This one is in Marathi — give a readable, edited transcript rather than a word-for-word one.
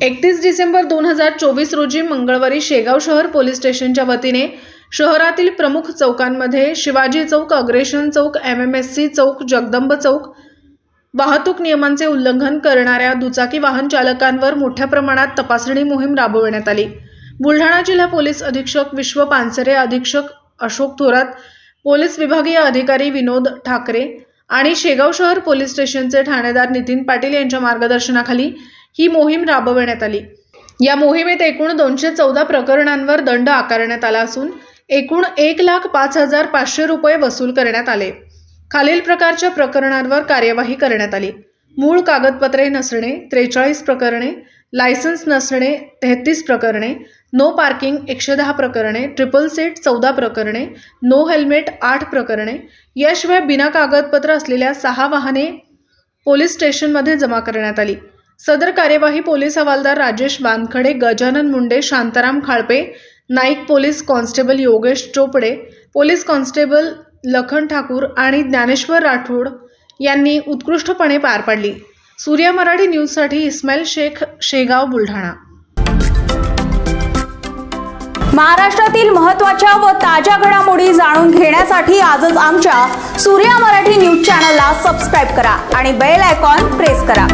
31 डिसेंबर 2024 रोजी मंगळवारी शेगाव शहर पोलीस स्टेशनच्या वतीने शहरातील प्रमुख चौकांमध्ये शिवाजी चौक, अग्रेशन चौक, MMSC चौक, जगदंब चौक वाहतूक नियमांचे उल्लंघन करणाऱ्या दुचाकी वाहन चालकांवर मोठ्या प्रमाणात तपासणी मोहीम राबवण्यात आली। बुलढाणा जिल्हा पोलीस अधीक्षक विश्व पानसरे, अधीक्षक अशोक थोरात, पोलीस विभागीय अधिकारी विनोद ठाकरे आणि शेगाव शहर पोलीस स्टेशनचे ठाणेदार नितीन पाटील यांच्या मार्गदर्शनाखाली ही मोहीम राबवण्यात आली। या मोहिमेत एकूण 214 प्रकरणांवर दंड आकारण्यात आला असून एकूण 1,05,500 रुपये वसूल करण्यात आले। खालील प्रकारच्या प्रकरणांवर कार्यवाही करण्यात आली। मूळ कागदपत्रे नसणे 43 प्रकरणे, लायसन्स नसणे 33 प्रकरणे, नो पार्किंग 110 प्रकरणे, ट्रिपल सीट 14 प्रकरणे, नो हेल्मेट 8 प्रकरणे, याशिवाय बिना कागदपत्र असलेल्या 6 वाहने पोलीस स्टेशनमध्ये जमा करण्यात आली। सदर कार्यवाही पोलीस हवालदार Rajesh Wankhede, Gajanan Munde, Shantaram Khalpe, Naik police constable Yogesh Chopde, police constable Lakhan Thakur आणि ज्ञानेश्वर राठोड यांनी उत्कृष्टपणे पार पाडली। सूर्या मराठी न्यूजसाठी इस्माईल शेख, शेगाव, बुलढाणा। महाराष्ट्रातील महत्त्वाच्या व ताज्या घडामोडी जाणून घेण्यासाठी आजच आमच्या सूर्या मराठी न्यूज चॅनलला सबस्क्राइब करा आणि बेल आयकॉन प्रेस करा।